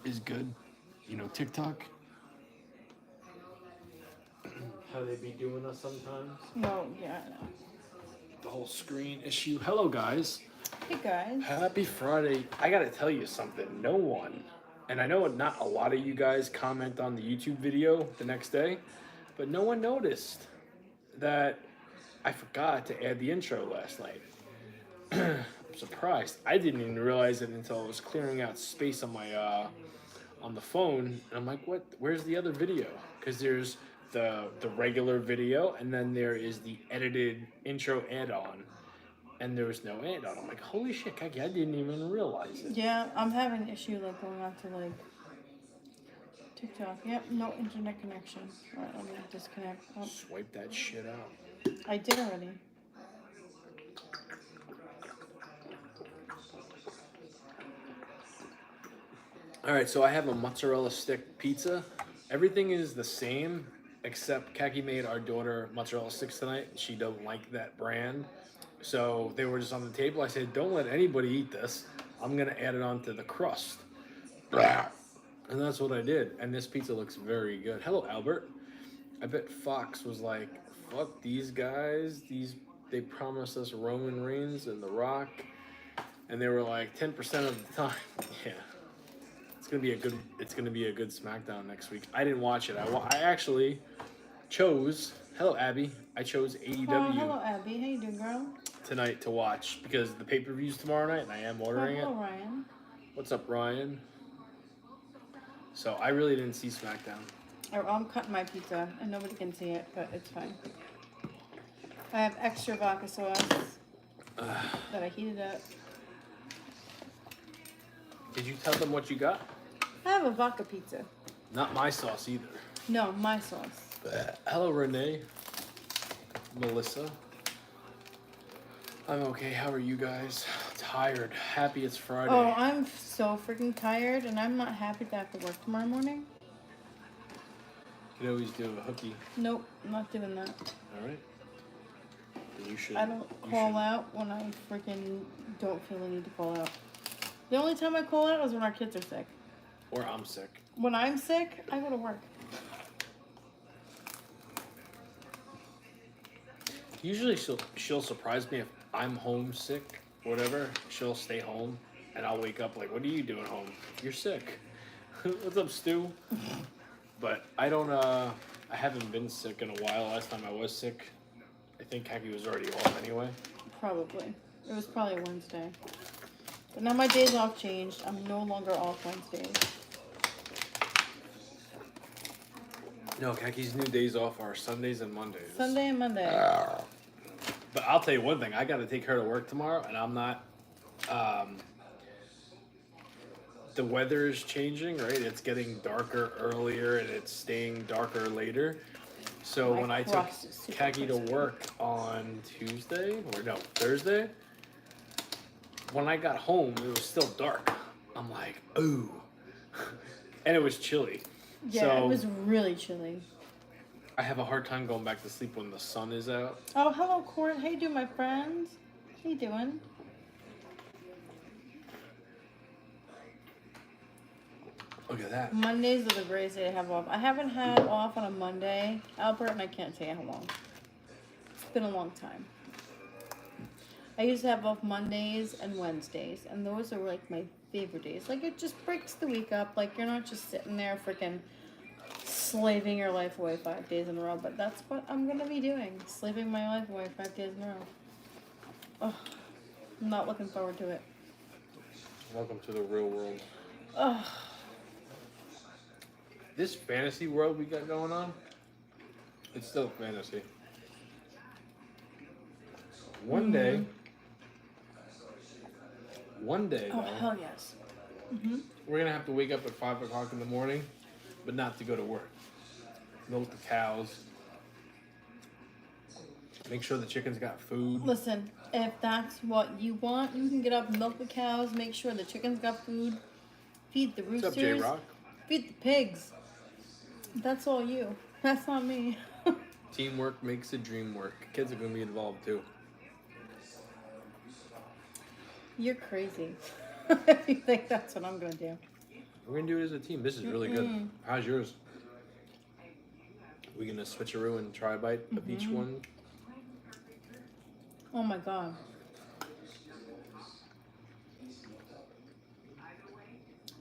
is good. You know, TikTok. How they be doing us sometimes. No, yeah, I know. The whole screen issue. Hello, guys. Hey guys. Happy Friday. I gotta tell you something. No one, and I know not a lot of you guys comment on the YouTube video the next day, but no one noticed that I forgot to add the intro last night. I'm surprised. I didn't even realize it until I was clearing out space on my on the phone, and I'm like, "What? Where's the other video?" Because there's the regular video, and then there is the edited intro add-on, and there was no add-on. I'm like, "Holy shit, Kaki! I didn't even realize it." Yeah, I'm having an issue like going on to like TikTok. Yep, no internet connection. Alright, let me disconnect. Oh, Swipe that shit out. I did already. All right, so I have a mozzarella stick pizza. Everything is the same except Kaki made our daughter mozzarella sticks tonight. She don't like that brand. So they were just on the table. I said, don't let anybody eat this. I'm going to add it onto the crust. And that's what I did. And this pizza looks very good. Hello, Albert. I bet Fox was like, fuck these guys. They promised us Roman Reigns and The Rock. And they were like 10% of the time. Yeah. It's gonna be a good SmackDown next week. I didn't watch it. I actually chose. Hello, Abby. I chose AEW Oh, hello Abby. How you doing, girl? tonight to watch because the pay-per-view's tomorrow night, and I am ordering Hello, it. Ryan. What's up, Ryan? So I really didn't see SmackDown. I'm cutting my pizza, and nobody can see it, but it's fine. I have extra vodka sauce that I heated up. Did you tell them what you got? I have a vodka pizza. Not my sauce either. No, my sauce. Hello, Renee. Melissa. I'm okay. How are you guys? Tired. Happy it's Friday. Oh, I'm so freaking tired, and I'm not happy that I have to work tomorrow morning. You could always do a hooky. Nope, I'm not doing that. All right. Then you should. I don't call out when I freaking don't feel the need to call out. The only time I call out is when our kids are sick. Or I'm sick. When I'm sick, I go to work. Usually she'll surprise me if I'm homesick, whatever. She'll stay home, and I'll wake up like, "What are you doing home? You're sick." What's up, Stu? But I don't. I haven't been sick in a while. Last time I was sick, I think Kaki was already off anyway. Probably. It was probably Wednesday. But now my days off changed. I'm no longer off Wednesdays. No, Kaki's new days off are Sundays and Mondays. Sunday and Monday. But I'll tell you one thing. I got to take her to work tomorrow, and I'm not. The weather's changing, right? It's getting darker earlier, and it's staying darker later. So My when I took crust is super Kaki to crispy. work on Thursday, when I got home, it was still dark. I'm like, ooh. And it was chilly. Yeah, So it was really chilly. I have a hard time going back to sleep when the sun is out. Oh, hello, Court. How you doing, my friends? How you doing? Look at that. Mondays are the greatest day to have off. I haven't had off on a Monday, Albert, and I can't tell you how long. It's been a long time. I used to have off Mondays and Wednesdays, and those are like my favorite days. Like, it just breaks the week up. Like, you're not just sitting there freaking slaving your life away 5 days in a row, but that's what I'm gonna be doing. Slaving my life away 5 days in a row. Oh, I'm not looking forward to it. Welcome to the real world. Oh, This fantasy world we got going on, it's still fantasy. One day, oh though, hell yes. we're gonna have to wake up at 5 o'clock in the morning, but not to go to work. Milk the cows. Make sure the chickens got food. Listen, if that's what you want, you can get up, milk the cows, make sure the chickens got food, feed the What's roosters, up, J-Rock? feed the pigs. That's all you. That's not me. Teamwork makes the dream work. Kids are gonna be involved too. You're crazy. If you think that's what I'm gonna do. We're gonna do it as a team. This is really good. How's yours? We gonna switcheroo and try a bite of each one? Oh my god.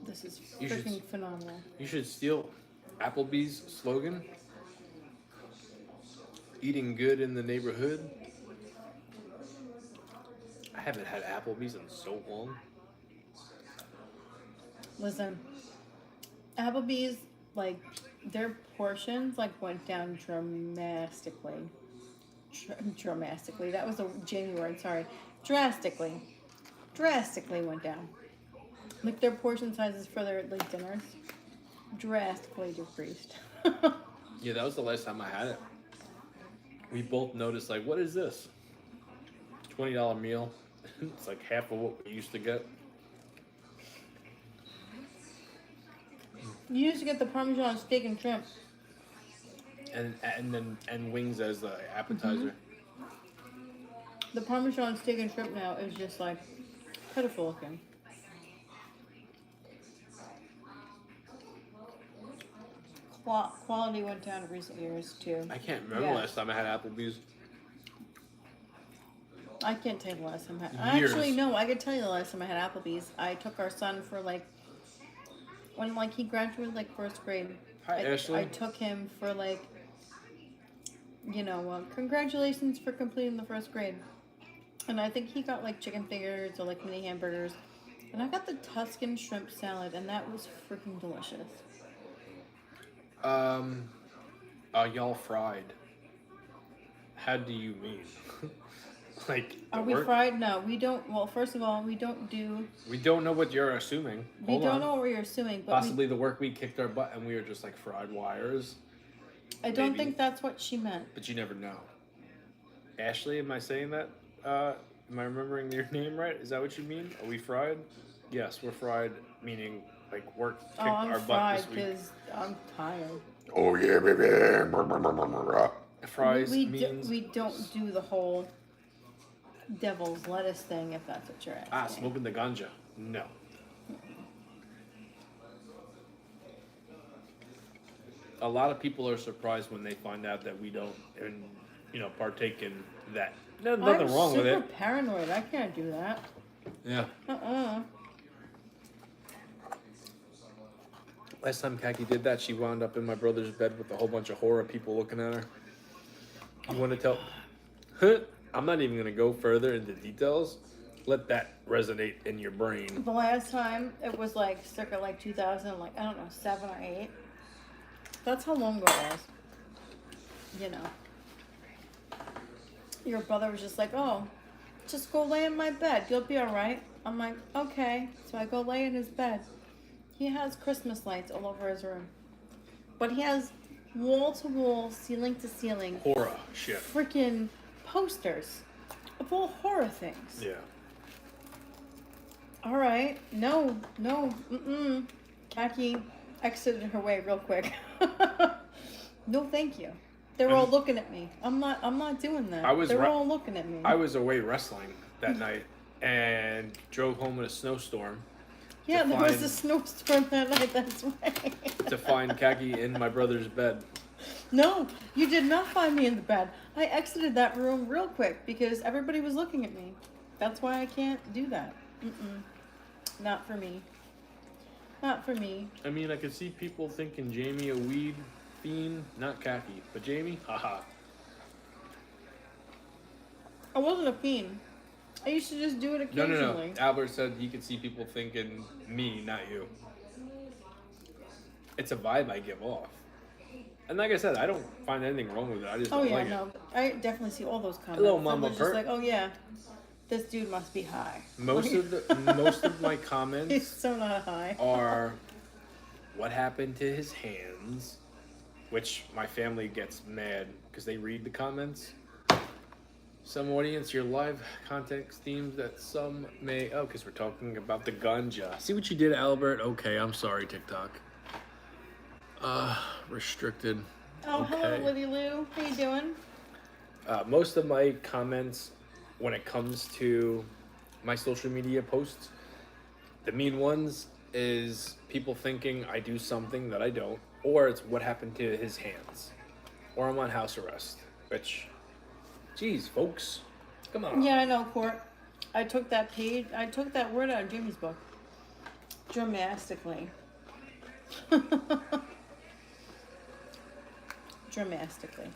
This is freaking phenomenal. You should steal Applebee's slogan. Eating good in the neighborhood. I haven't had Applebee's in so long. Listen, Applebee's, like, their portions, like, went down dramatically. Dramatically. That was a Jamie word, sorry. Drastically. Drastically went down. Like, their portion sizes for their, like, dinners drastically decreased. Yeah, that was the last time I had it. We both noticed, like, what is this? $20 meal. It's like half of what we used to get. You used to get the Parmesan steak and shrimp. And wings as the appetizer. The Parmesan steak and shrimp now is just like pitiful looking. Quality went down in recent years too. I can't remember last time I had Applebee's. I can't tell you the last time I had. Actually, no, I could tell you the last time I had Applebee's. I took our son for like when like he graduated like first grade. Hi, Ashley. I took him for like, you know, congratulations for completing the first grade. And I think he got like chicken fingers or like mini hamburgers. And I got the Tuscan shrimp salad, and that was freaking delicious. Y'all fried. How do you mean? Like, are we fried? No, we don't. Well, first of all, we don't do. We don't know what you're assuming. We don't know what you're assuming. But possibly the work week kicked our butt and we were just like fried wires. I don't think that's what she meant. But you never know. Ashley, am I saying that? Am I remembering your name right? Is that what you mean? Are we fried? Yes, we're fried, meaning like work kicked our butt this week. Because I'm tired. Oh yeah, baby. Fries means we don't do the whole devil's lettuce thing, if that's what you're asking. smoking the ganja. No. A lot of people are surprised when they find out that we don't, partake in that. There's nothing wrong with it. I'm super paranoid. I can't do that. Yeah. Last time Kaki did that, she wound up in my brother's bed with a whole bunch of horror people looking at her. You want to tell? I'm not even going to go further into details. Let that resonate in your brain. The last time, it was like circa like 2000, like, I don't know, 7 or 8. That's how long ago it was. You know. Your brother was just like, oh, just go lay in my bed. You'll be all right. I'm like, okay. So I go lay in his bed. He has Christmas lights all over his room. But he has wall-to-wall, ceiling-to-ceiling. Horror shit. Freaking posters of all horror things. Yeah. All right. No. Kaki exited her way real quick. No, thank you. They were all looking at me. I'm not doing that. They were all looking at me. I was away wrestling that night and drove home in a snowstorm. Yeah, there was a snowstorm that night. That's right. To find Kaki in my brother's bed. No, you did not find me in the bed. I exited that room real quick because everybody was looking at me. That's why I can't do that. Not for me. Not for me. I mean, I could see people thinking Jamie a weed fiend, not Kaki. But Jamie, haha. I wasn't a fiend. I used to just do it occasionally. No. Albert said he could see people thinking me, not you. It's a vibe I give off. And like I said, I don't find anything wrong with it. I just don't like it. I definitely see all those comments. Hello, Mama Someone's just like, oh yeah, this dude must be high. Most of my comments He's so not high. are what happened to his hands, which my family gets mad because they read the comments. Some audience, your live context themes that some may... Oh, because we're talking about the ganja. See what you did, Albert? Okay, I'm sorry, TikTok. Restricted. Oh, okay. Hello, Liddy Lou. How you doing? Most of my comments, when it comes to my social media posts, the mean ones is people thinking I do something that I don't, or it's what happened to his hands, or I'm on house arrest. Which, geez, folks, come on. Yeah, I know, Court. I took that word out of Jimmy's book. Dramatically. Dramatically.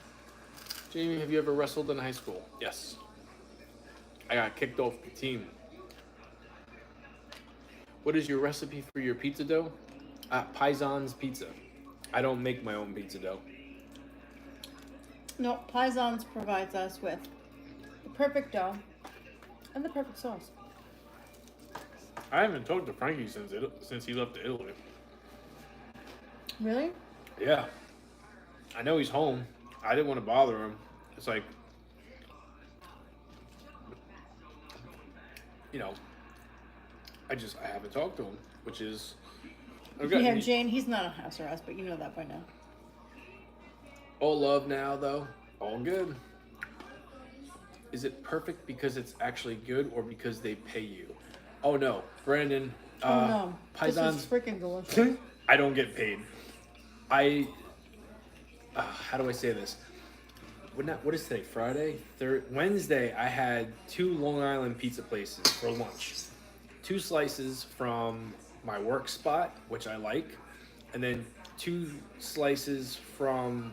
Jamie, have you ever wrestled in high school? Yes. I got kicked off the team. What is your recipe for your pizza dough? Paisan's pizza. I don't make my own pizza dough. No, Paisans provides us with the perfect dough and the perfect sauce. I haven't talked to Frankie since he left to Italy. Really? Yeah. I know he's home. I didn't want to bother him. It's like, you know, I haven't talked to him, which is... Yeah, Jane, he's not on house arrest, but you know that by now. All love now, though. All good. Is it perfect because it's actually good or because they pay you? Oh, no. Brandon, Oh no, Paisans... this is freaking delicious. I don't get paid. How do I say this? What is today? Friday? Wednesday, I had 2 Long Island pizza places for lunch. 2 slices from my work spot, which I like, and then 2 slices from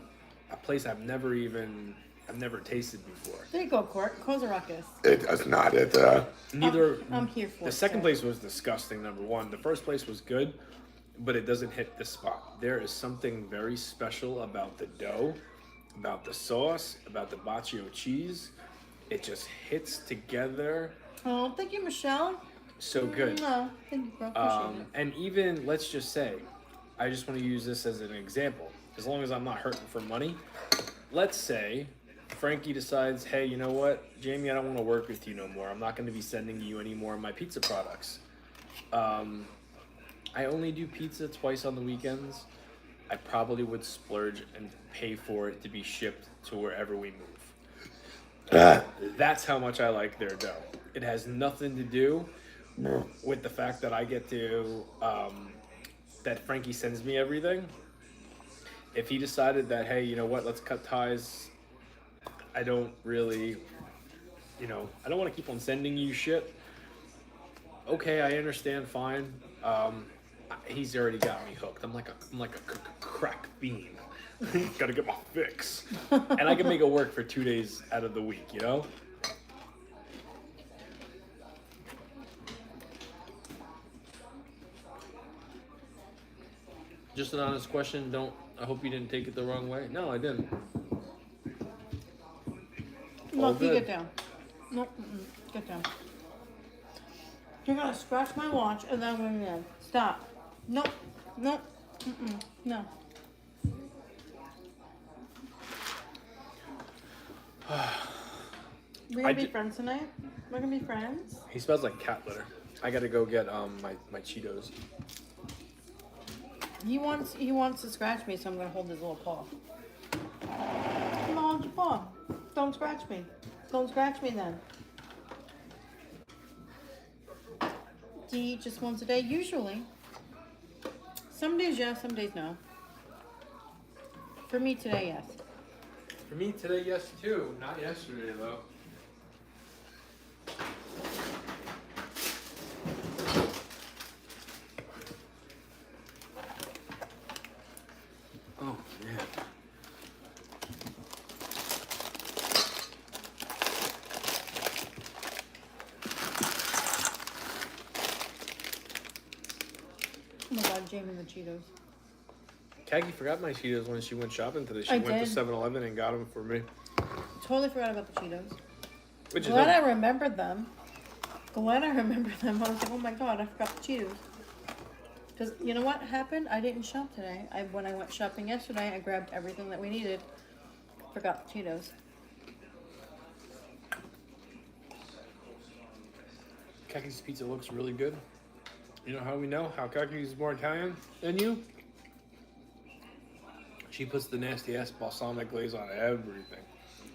a place I've never tasted before. There you go, Court. Cause a ruckus. It does not. Neither. I'm here for it. The second sir. place was disgusting. Number one, the first place was good, but it doesn't hit the spot. There is something very special about the dough, about the sauce, about the baccio cheese. It just hits together. Oh, thank you, Michelle. So good. No, thank you, bro. Appreciate it. And even, let's just say, I just want to use this as an example. As long as I'm not hurting for money, let's say Frankie decides, hey, you know what, Jamie, I don't want to work with you no more. I'm not going to be sending you any more of my pizza products. I only do pizza twice on the weekends. I probably would splurge and pay for it to be shipped to wherever we move. That's how much I like their dough. It has nothing to do with the fact that I get to, that Frankie sends me everything. If he decided that, hey, you know what, let's cut ties, I don't really, I don't want to keep on sending you shit. Okay, I understand, fine. He's already got me hooked. I'm like a crack fiend. Gotta get my fix. And I can make it work for 2 days out of the week, you know? Just an honest question. I hope you didn't take it the wrong way. No, I didn't. No, All you good. get down. No, get down. You're gonna scratch my watch and then we're in. Stop. Nope. Nope. No. We're gonna be friends tonight? We're gonna be friends? He smells like cat litter. I gotta go get my Cheetos. He wants to scratch me, so I'm gonna hold his little paw. Come on, hold your paw. Don't scratch me. Don't scratch me then. Do you eat just once a day? Usually. Some days yes, some days no. For me today, yes. For me today, yes too. Not yesterday though. Oh man. Oh my god, Jamie the Cheetos. Kagi forgot my Cheetos when she went shopping today. She I went did. to 7-Eleven and got them for me. Totally forgot about the Cheetos. Which Glad I is remembered them. I was like, oh my god, I forgot the Cheetos. Because you know what happened? I didn't shop today. When I went shopping yesterday, I grabbed everything that we needed. Forgot the Cheetos. Kaki's pizza looks really good. You know how we know? How Kaki's more Italian than you? She puts the nasty ass balsamic glaze on everything.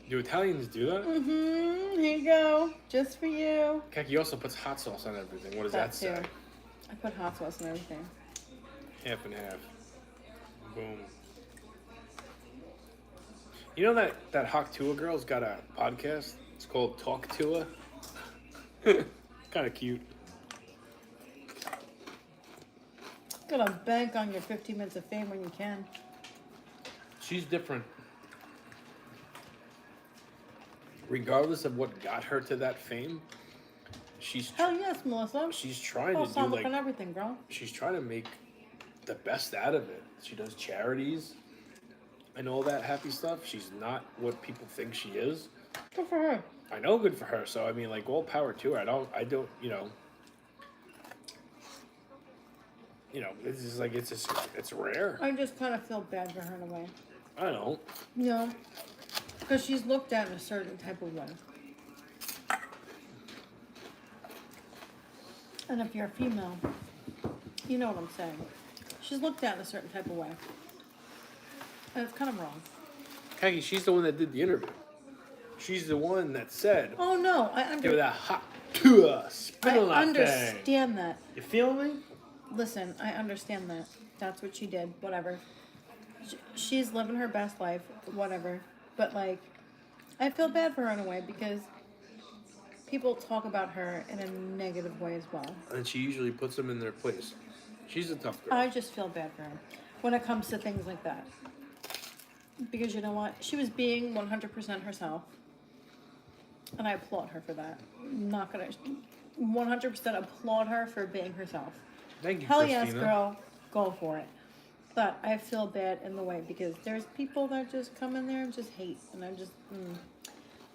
Do Italians do that? Mm-hmm. Here you go. Just for you. Kaki also puts hot sauce on everything. What does that say? too. I put hot sauce and everything. Half and half. Boom. You know that Hawk Tua girl's got a podcast? It's called Talk Tua. Kind of cute. Gotta bank on your 15 minutes of fame when you can. She's different. Regardless of what got her to that fame, Hell yes, Melissa. she's trying Full to do stomach like and everything, girl. she's trying to make the best out of it. She does charities and all that happy stuff. She's not what people think she is. Good for her. I know, good for her. So I mean, like, all power to her. I don't, it's just like it's rare. I just kind of feel bad for her in a way. I don't. No, because she's looked at in a certain type of way. And if you're a female, you know what I'm saying. She's looked at in a certain type of way. And it's kind of wrong. Hecky, she's the one that did the interview. She's the one that said, Oh no, give her that hot tour, spin on that thing. understand that. You feel me? Listen, I understand that. That's what she did. Whatever. She's living her best life. Whatever. But like, I feel bad for her in a way because people talk about her in a negative way as well. And she usually puts them in their place. She's a tough girl. I just feel bad for her when it comes to things like that. Because you know what? She was being 100% herself. And I applaud her for that. I'm not gonna 100% applaud her for being herself. Thank you, Hell Christina. yes, girl. Go for it. But I feel bad in the way because there's people that just come in there and just hate. And I just,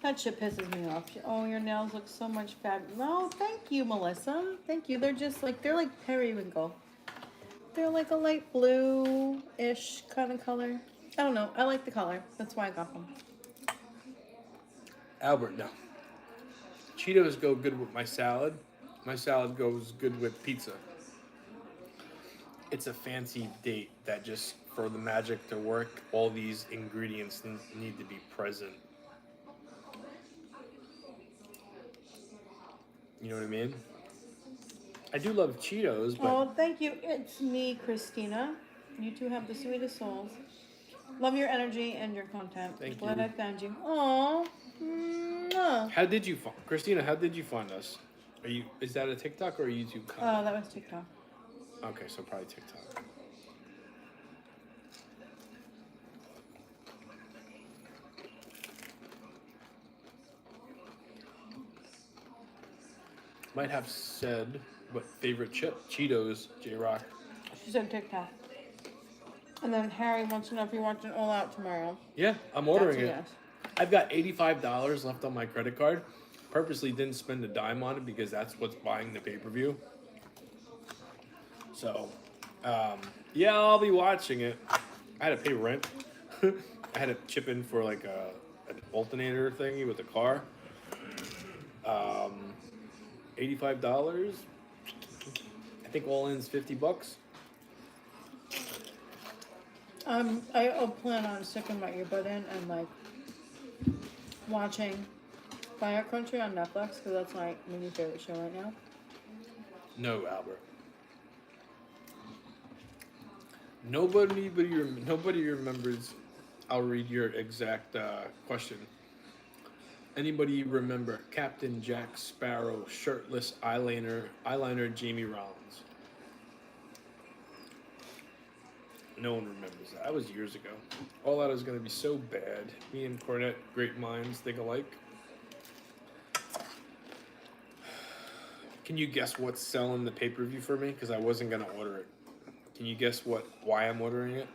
that shit pisses me off. Oh, your nails look so much fab. No, thank you, Melissa. Thank you. They're just like, they're like periwinkle. They're like a light blue-ish kind of color. I don't know. I like the color. That's why I got them. Albert, no. Cheetos go good with my salad. My salad goes good with pizza. It's a fancy date that just, for the magic to work, all these ingredients need to be present. You know what I mean? I do love Cheetos, but... Oh, thank you. It's me, Christina. You two have the sweetest souls. Love your energy and your content. Thank Glad you. I found you. Aww. Mwah. How did you find... Christina, how did you find us? Is that a TikTok or a YouTube comment? Oh, that was TikTok. Okay, so probably TikTok. Might have said, what favorite chip? Cheetos, J-Rock. She said TikTok. And then Harry wants to know if you're watching All Out tomorrow. Yeah, I'm ordering That's a it. yes. I've got $85 left on my credit card. Purposely didn't spend a dime on it because that's what's buying the pay-per-view. So, yeah, I'll be watching it. I had to pay rent. I had to chip in for like an alternator thingy with the car. $85. I think all in's $50. I plan on sticking my earbud in and like watching Fire Country on Netflix because that's my new favorite show right now. No, Albert. Nobody remembers. I'll read your exact question. Anybody remember Captain Jack Sparrow shirtless eyeliner Jamie Rollins? No one remembers that. That was years ago. All Out is going to be so bad. Me and Cornette, great minds, think alike. Can you guess what's selling the pay-per-view for me? Because I wasn't going to order it. Can you guess why I'm ordering it?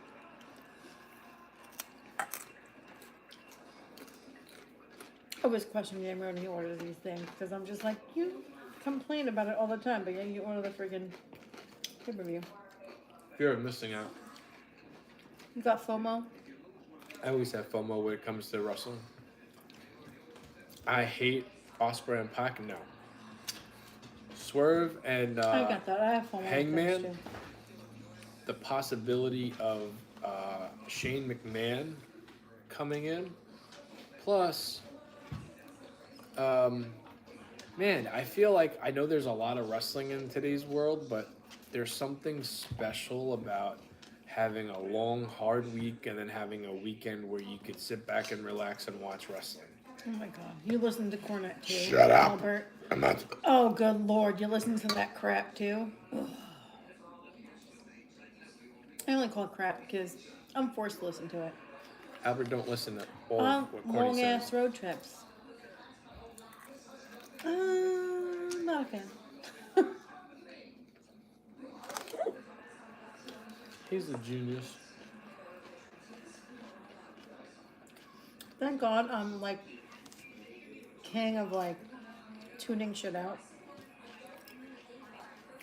I was questioning him when he orders these things because I'm just like, you complain about it all the time, but yeah, you order the freaking pay-per-view. Fear of missing out. You got FOMO? I always have FOMO when it comes to wrestling. I hate Osprey and Pac now. Swerve and I got that. I have FOMO. Hangman. Too. The possibility of Shane McMahon coming in. Plus, man, I feel like I know there's a lot of wrestling in today's world, but there's something special about having a long, hard week and then having a weekend where you could sit back and relax and watch wrestling. Oh my God. You listen to Cornet too. Shut up. Albert. I'm not. Oh, good Lord. You listen to that crap too? Ugh. I only call it crap because I'm forced to listen to it. Albert, don't listen to all of what Corny Long says. ass road trips. Not a fan. He's a genius. Thank God I'm like king of like tuning shit out.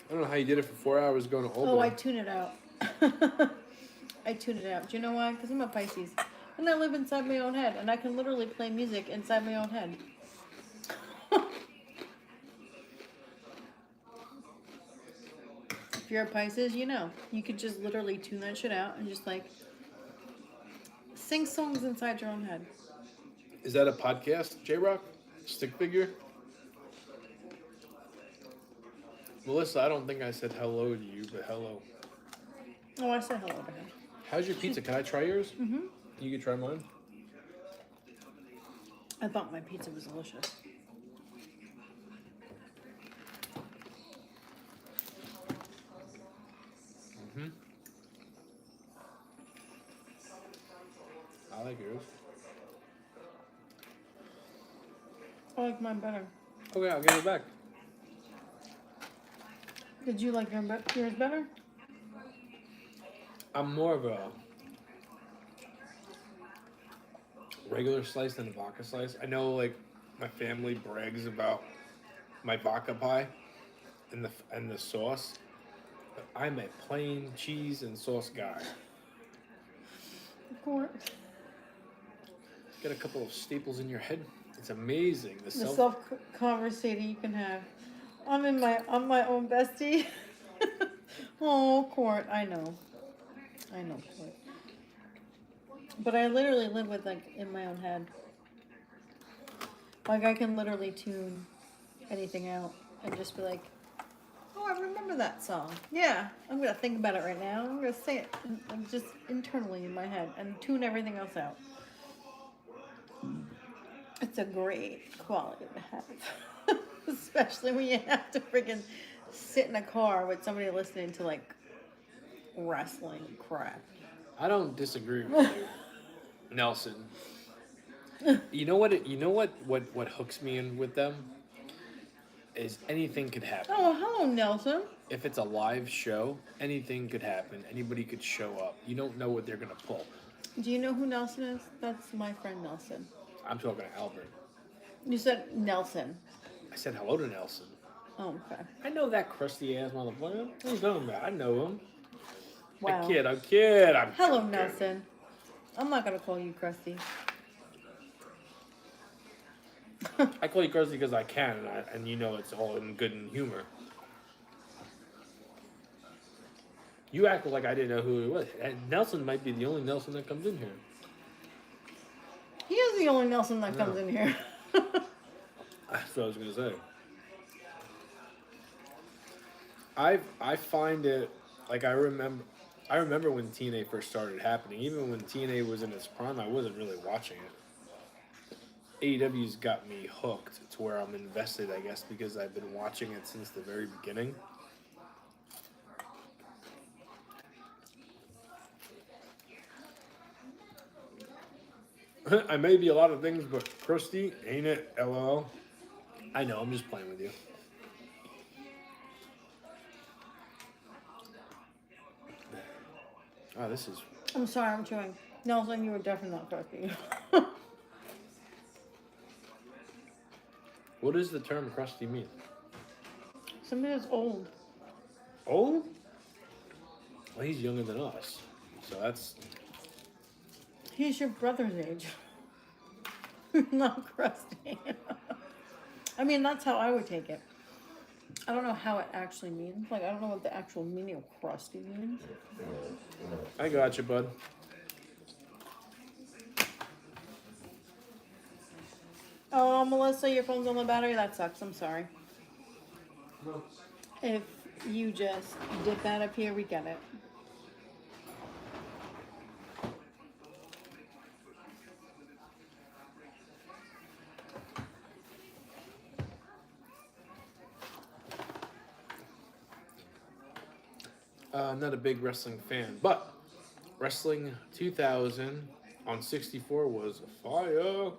I don't know how you did it for 4 hours going to Albany. Oh, I tune it out. I tune it out. Do you know why? Because I'm a Pisces. And I live inside my own head. And I can literally play music inside my own head. If you're a Pisces, you know. You could just literally tune that shit out and just like sing songs inside your own head. Is that a podcast, J-Rock? Stick figure? Melissa, I don't think I said hello to you, but hello. Oh, I said hello to him. How's your pizza? Can I try yours? Mm-hmm. You can try mine. I thought my pizza was delicious. Mm-hmm. I like yours. I like mine better. Okay, I'll give it back. Did you like yours better? I'm more of a regular slice than a vodka slice. I know, like, my family brags about my vodka pie and the sauce, but I'm a plain cheese and sauce guy. Of course. Get a couple of staples in your head. It's amazing. The self conversating you can have. I'm my own bestie. Oh, Court, I know, Court. But I literally live with like in my own head. Like I can literally tune anything out and just be like, oh, I remember that song. Yeah, I'm gonna think about it right now. I'm gonna say it like just internally in my head and tune everything else out. It's a great quality to have. Especially when you have to freaking sit in a car with somebody listening to like wrestling crap. I don't disagree with you, Nelson. You know what hooks me in with them is anything could happen. Oh, hello, Nelson. If it's a live show, anything could happen. Anybody could show up. You don't know what they're gonna pull. Do you know who Nelson is? That's my friend Nelson. I'm talking to Albert. You said Nelson. I said hello to Nelson. Oh, okay. I know that crusty ass motherfucker. What are you talking about? I know him. Wow. I'm kid. Hello, Nelson. I'm not gonna call you Krusty. I call you crusty because I can, and you know it's all in good and humor. You act like I didn't know who it was. And Nelson might be the only Nelson that comes in here. He is the only Nelson that comes in here. That's what I was gonna say. I find it like I remember when TNA first started happening. Even when TNA was in its prime, I wasn't really watching it. AEW's got me hooked to where I'm invested, I guess, because I've been watching it since the very beginning. I may be a lot of things, but crusty, ain't it? LOL. I know, I'm just playing with you. Oh, this is... I'm sorry, I'm chewing. Nelson, you were definitely not crusty. What does the term crusty mean? Somebody that's old. Old? Well, he's younger than us. So that's... He's your brother's age. Not crusty. I mean, that's how I would take it. I don't know how it actually means. Like, I don't know what the actual meaning of crusty means. I got you, bud. Oh, Melissa, your phone's on the battery? That sucks. I'm sorry. If You just dip that up here, we get it. Not a big wrestling fan, but Wrestling 2000 on 64 was fire.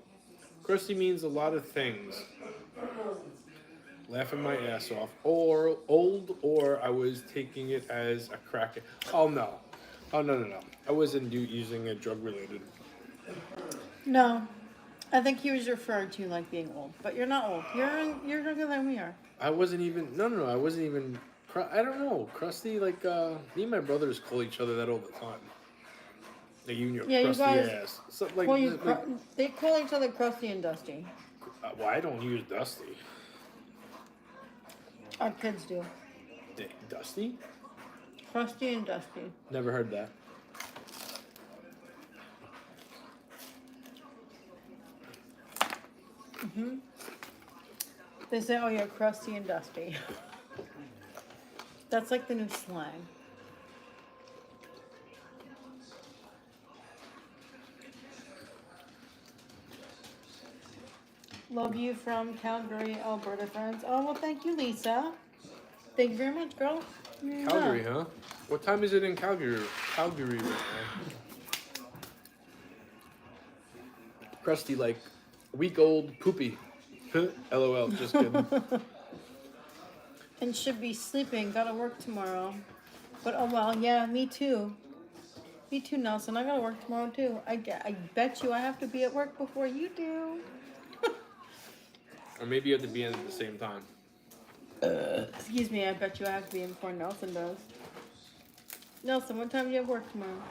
Crusty means a lot of things. Laughing my ass off. Or old, or I was taking it as a crack. Oh, no. Oh, no. I wasn't using it drug related. No, I think he was referring to you like being old, but you're not old. You're younger than we are. I wasn't even. No. I wasn't even. I don't know. Crusty, like, me and my brothers call each other that all the time. Like, you and your Yeah, you crusty guys ass. So, like, Well, they call each other Crusty and Dusty. well, I don't use Dusty. Our kids do. Dusty? Crusty and Dusty. Never heard that. They say, oh, you're Crusty and Dusty. That's like the new slang. Love you from Calgary, Alberta, friends. Oh, well, thank you, Lisa. Thank you very much, girl. Calgary, huh? What time is it in Calgary right now? Crusty, like, week-old poopy. LOL, just kidding. And should be sleeping. Gotta work tomorrow. But, oh, well, yeah, me too. Me too, Nelson. I gotta work tomorrow, too. I bet you I have to be at work before you do. Or maybe you have to be in at the same time. Excuse me, I bet you I have to be in before Nelson does. Nelson, what time do you have work tomorrow?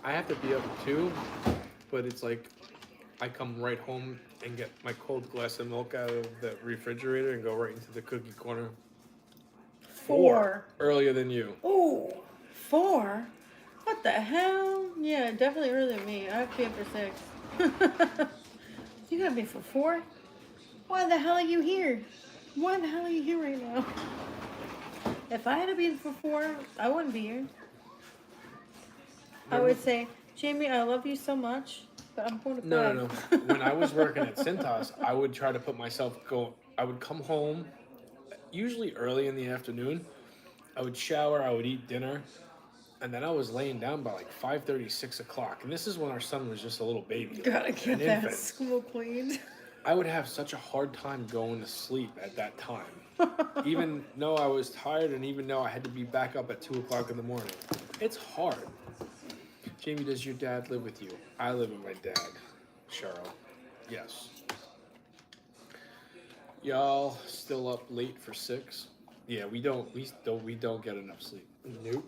I have to be up too, but it's like I come right home and get my cold glass of milk out of the refrigerator and go right into the cookie corner. 4. Earlier than you. Ooh, 4? What the hell? Yeah, definitely earlier than me. I have to be up for 6. You gotta be for 4? Why the hell are you here? Why the hell are you here right now? If I had to be for 4, I wouldn't be here. I would say, Jamie, I love you so much, but I'm going to bed. No. When I was working at Cintas, I would try to put myself I would come home, usually early in the afternoon. I would shower, I would eat dinner, and then I was laying down by like 5:30, 6 o'clock. And this is when our son was just a little baby. Gotta get an that infant. school cleaned. I would have such a hard time going to sleep at that time. Even though I was tired and even though I had to be back up at 2 o'clock in the morning. It's hard. Jamie, does your dad live with you? I live with my dad, Cheryl. Yes. Y'all still up late for 6? Yeah, we don't get enough sleep. Nope.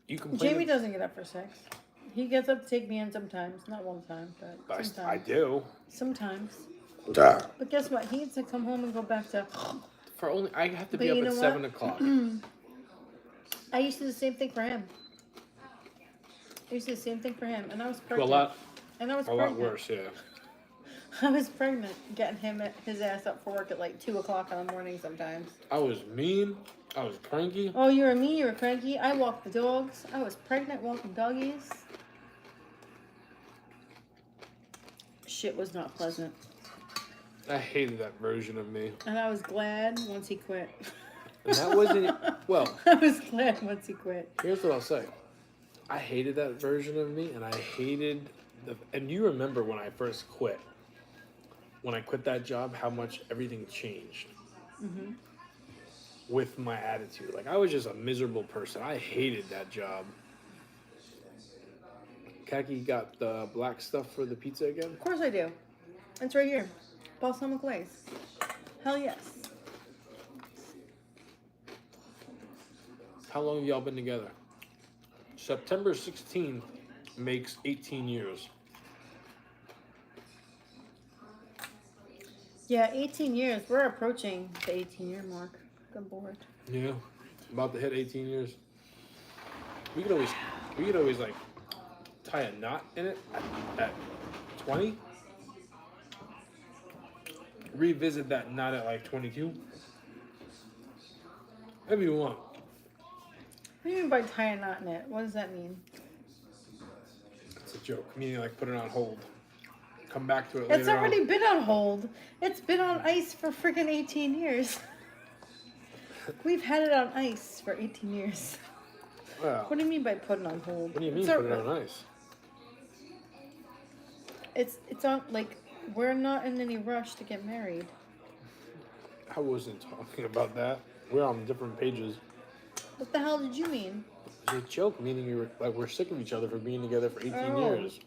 You complain. Jamie doesn't get up for 6. He gets up to take me in sometimes. Not one time, but sometimes. I do. Sometimes. Duh. But guess what? He needs to come home and go back to... I have to be up at 7 o'clock. I used to do the same thing for him. And I was pregnant. A lot worse, yeah. I was pregnant, getting his ass up for work at like 2 o'clock in the morning sometimes. I was mean. I was cranky. Oh, you were mean, you were cranky. I walked the dogs. I was pregnant walking doggies. Shit was not pleasant. I hated that version of me. And I was glad once he quit. And that wasn't, well. I was glad once he quit. Here's what I'll say. I hated that version of me, and I hated and you remember when I first quit. When I quit that job, how much everything changed. Mm-hmm. With my attitude. Like, I was just a miserable person. I hated that job. Khaki got the black stuff for the pizza again? Of course I do. It's right here. Balsamic glaze. Hell yes. How long have y'all been together? September 16th makes 18 years. Yeah, 18 years. We're approaching the 18-year mark. Good board. Yeah, about to hit 18 years. We could always like tie a knot in it at 20. Revisit that knot at like 22. If you want. What do you mean by tie a knot in it? What does that mean? It's a joke. Meaning like put it on hold. Come back to it It's later already on. been on hold. It's been on ice for freaking 18 years. We've had it on ice for 18 years. Well, What do you mean by putting on hold? what do you mean It's put it on ice? It's on, like, we're not in any rush to get married. I wasn't talking about that. We're on different pages. What the hell did you mean? It's a joke, meaning you were like we're sick of each other for being together for 18 Oh. years.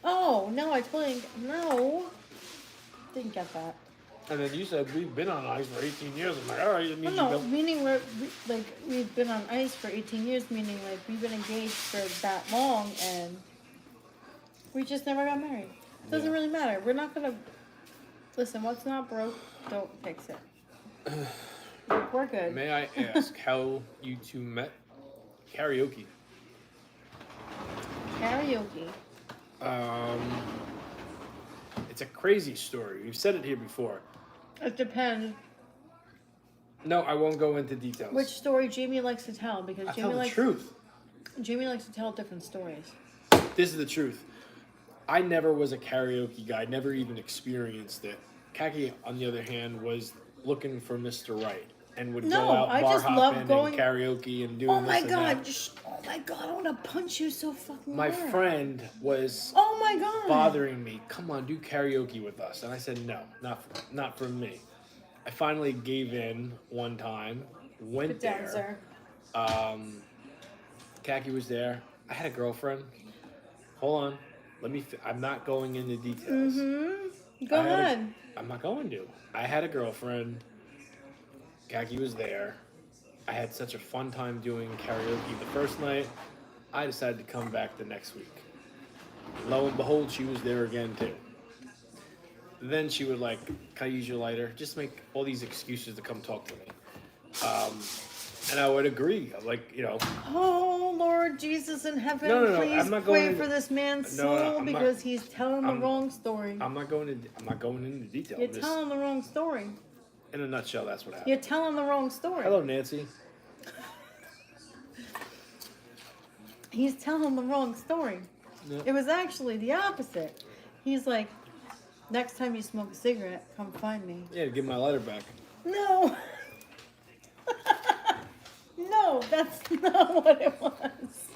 Oh, no, I totally, no. Didn't get that. And then you said we've been on ice for 18 years. I'm like, all right, it means No, you don't. meaning we've been on ice for 18 years, meaning like we've been engaged for that long and we just never got married. Doesn't Yeah. really matter. We're not gonna, listen, what's not broke, don't fix it. We're good. May I ask how you two met? Karaoke. Karaoke. It's a crazy story. We've said it here before. It depends No, I won't go into details. which story Jamie likes to tell because I Jamie tell the likes truth. Jamie likes to tell different stories. This is the truth. I never was a karaoke guy. Never even experienced it. Kaki, on the other hand, was looking for Mr. Right and would No, go out I bar just love hopping going- and karaoke and doing Oh this my and god! that. Oh my god! I want to punch you so fucking My hard. friend was Oh my god! bothering me. Come on, do karaoke with us. And I said, no, not for me. I finally gave in one time. Went Sit down, there. sir. Kaki was there. I had a girlfriend. Hold on. I'm not going into details. Mm-hmm. Go I had a- ahead. I'm not going to. I had a girlfriend. Kaki was there. I had such a fun time doing karaoke the first night. I decided to come back the next week. Lo and behold, she was there again too. Then she would like, "Can I use your lighter?" Just make all these excuses to come talk to me. And I would agree. I'm like, you know, Oh Lord Jesus in heaven, No, please I'm not pray going- for this man's No, soul I'm not- because he's telling the I'm- wrong story. I'm not going into detail. You're Just telling the wrong story. in a nutshell, that's what happened. You're telling the wrong story. Hello, Nancy. He's telling the wrong story. Yeah. It was actually the opposite. He's like, next time you smoke a cigarette, come find me. Yeah, give my lighter back. No. No, that's not what it was.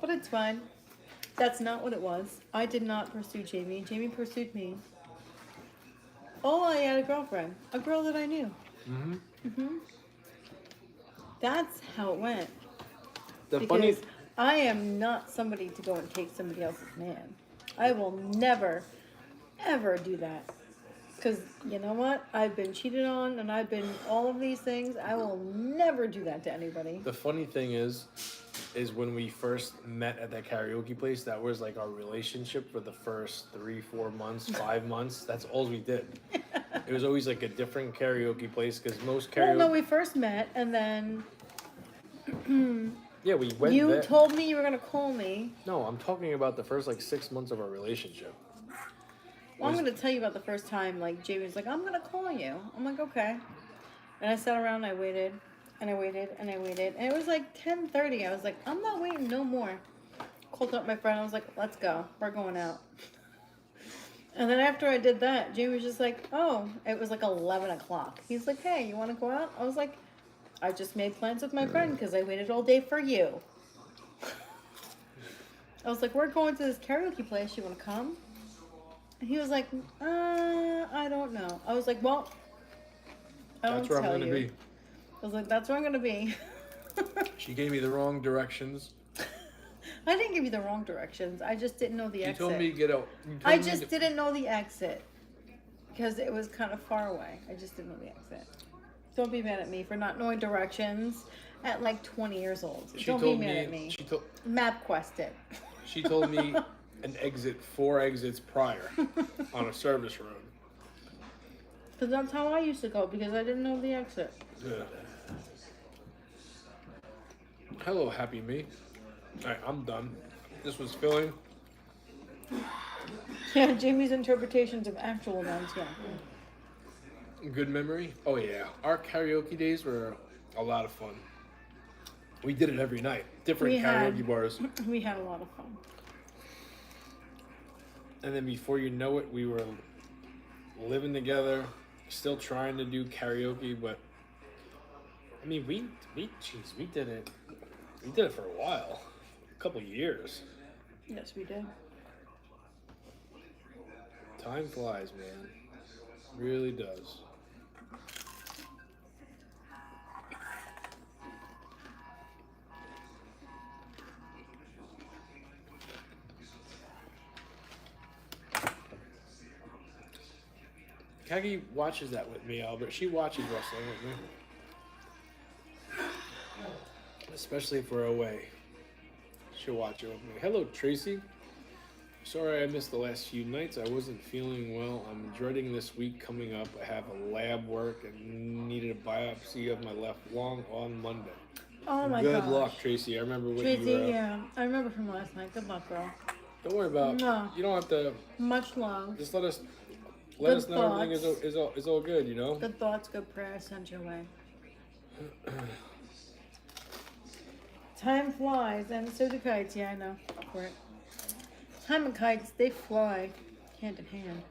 But it's fine. That's not what it was. I did not pursue Jamie. Jamie pursued me. Oh, I had a girlfriend. A girl that I knew. Mm-hmm. That's how it went. The Because funny, I am not somebody to go and take somebody else's man. I will never, ever do that. Because you know what? I've been cheated on and I've been all of these things. I will never do that to anybody. the funny thing is when we first met at that karaoke place, that was like our relationship for the first 3-4 months, 5 months. That's all we did. It was always like a different karaoke place because most Well, karaoke. no, we first met and then Yeah, we went you there. told me you were going to call me. No, I'm talking about the first like 6 months of our relationship. Well, I'm going to tell you about the first time, like, Jamie was like, I'm going to call you. I'm like, okay. And I sat around, I waited, and I waited, and I waited. And it was like 10:30. I was like, I'm not waiting no more. Called up my friend. I was like, let's go. We're going out. And then after I did that, Jamie was just like, oh, it was like 11 o'clock. He's like, hey, you want to go out? I was like, I just made plans with my friend because I waited all day for you. I was like, we're going to this karaoke place. You want to come? And he was like, I don't know. I was like, well, I don't That's where I'm tell gonna you. be. I was like, that's where I'm going to be. She gave me the wrong directions. I didn't give you the wrong directions. I just didn't know the You exit. told me to get out. you told I me just to- didn't know the exit because it was kind of far away. I just didn't know the exit. Don't be mad at me for not knowing directions at like 20 years old. She Don't be told mad at me. MapQuest it. She told me an exit 4 exits prior on a service road. Because that's how I used to go because I didn't know the exit. Yeah. Hello, happy me. Alright, I'm done. this was filling. Yeah, Jamie's interpretations of actual ones, yeah. Good memory. Oh yeah, our karaoke days were a lot of fun. We did it every night. Different karaoke bars. We had a lot of fun. And then before you know it, we were living together, still trying to do karaoke, but I mean, we did it. We did it for a while, a couple years. Yes, we did. Time flies, man. Really does. Kagi watches that with me, Albert. She watches wrestling with me. Especially if we're away. She'll watch it with me. Hello, Tracy. Sorry I missed the last few nights. I wasn't feeling well. I'm dreading this week coming up. I have a lab work and needed a biopsy of my left lung on Monday. Oh my god. Good luck, Tracy. I remember what Tracy, you were. yeah. I remember from last night. Good luck, girl. Don't worry about it. No. You don't have to. Much love. Just let us Good know everything is all good, you know? Good thoughts, good prayers sent your way. Time flies, and so do kites. Yeah, I know. Right. Time and kites, they fly hand in hand.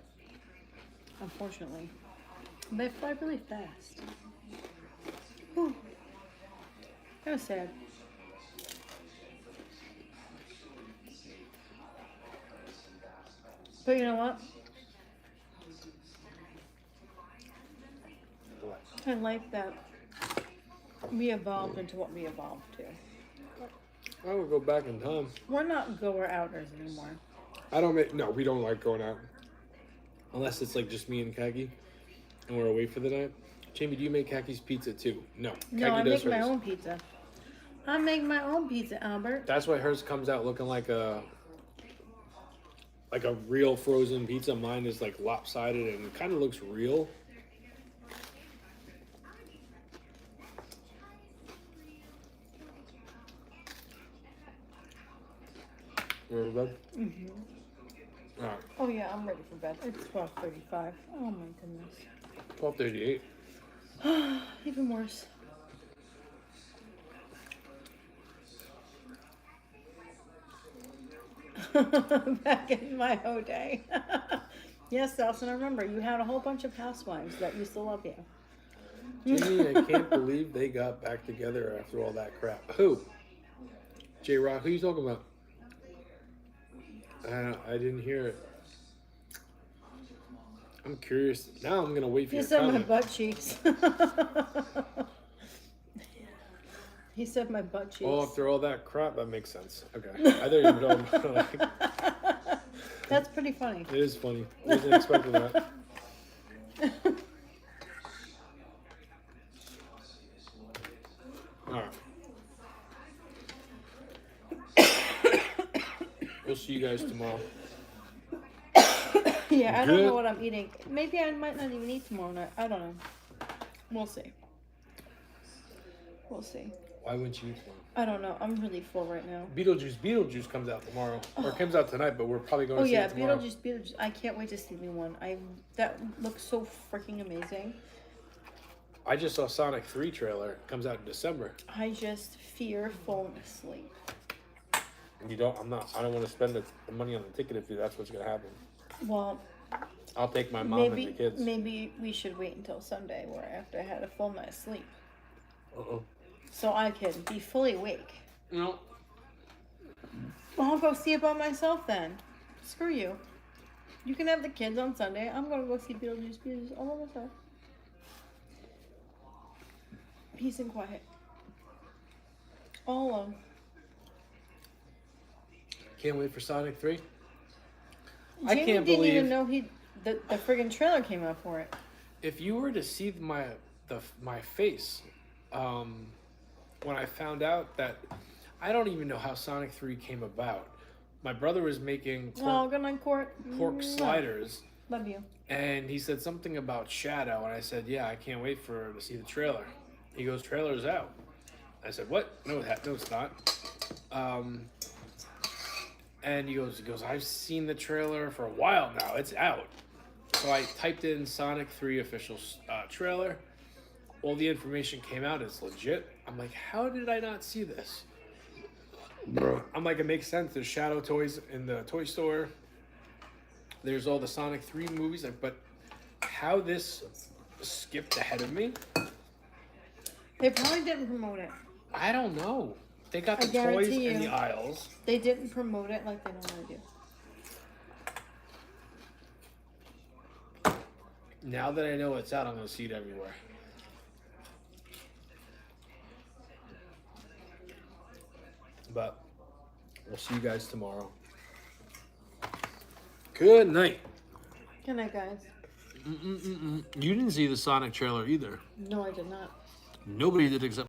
Unfortunately. They fly really fast. Whew. That was sad. But you know what? I like that we evolved into what we evolved to. I would go back in time. We're not goer-outers anymore. We don't like going out. Unless it's like just me and Kagi and we're away for the night. Jamie, do you make Kagi's pizza too? No. No, I make my own pizza. I make my own pizza, Albert. That's why hers comes out looking like a real frozen pizza. Mine is like lopsided and kind of looks real. You ready for bed? Mm-hmm. All right. Oh yeah, I'm ready for bed. It's 12:35. Oh my goodness. 12:38. Even worse. Back in my whole day. Yes, Elson, I remember you had a whole bunch of housewives that used to love you. Jamie, I can't believe they got back together after all that crap. Who? J-Rock, who are you talking about? I didn't hear it. I'm curious. Now I'm going to wait for He your said comment. my butt cheeks. He said my butt cheeks. Oh, after all that crap, that makes sense. Okay. I thought you were talking about, like, That's pretty funny. it is funny. I wasn't expecting that. All right. We'll see you guys tomorrow. Yeah, I don't Good. know what I'm eating. Maybe I might not even eat tomorrow night. I don't know. We'll see. We'll see. Why wouldn't you eat tomorrow? I don't know. I'm really full right now. Beetlejuice comes out tomorrow. Or it comes out tonight, but we're probably going to see it tomorrow. Beetlejuice. I can't wait to see the new one. That looks so freaking amazing. I just saw Sonic 3 trailer. It comes out in December. I just fear falling asleep. I don't want to spend the money on the ticket if that's what's going to happen. Well, I'll take my mom and the kids. maybe we should wait until Sunday, where after I had a full night's sleep, Uh-oh. so I can be fully awake. No. Well, I'll go see it by myself then. Screw you. You can have the kids on Sunday. I'm gonna go see Beetlejuice all by myself. Peace and quiet. All alone. Can't wait for Sonic 3. Jamie I can't didn't believe even know the friggin' trailer came out for it. if you were to see my face when I found out that I don't even know how Sonic 3 came about. My brother was making Good night, Court. pork sliders. Love you. And he said something about Shadow, and I said, yeah, I can't wait to see the trailer. He goes, trailer's out. I said, what? No, it's not. And he goes, I've seen the trailer for a while now. It's out. So I typed in Sonic 3 official trailer. All the information came out. It's legit. I'm like, how did I not see this? Bro. I'm like, it makes sense. There's Shadow Toys in the toy store. There's all the Sonic 3 movies. Like, but how this skipped ahead of me, They probably didn't promote it. I don't know. They got I the toys guarantee in you. the aisles. They didn't promote it like they normally do. Now that I know it's out, I'm going to see it everywhere. But we'll see you guys tomorrow. Good night. Good night, guys. You didn't see the Sonic trailer either. No, I did not. Nobody did except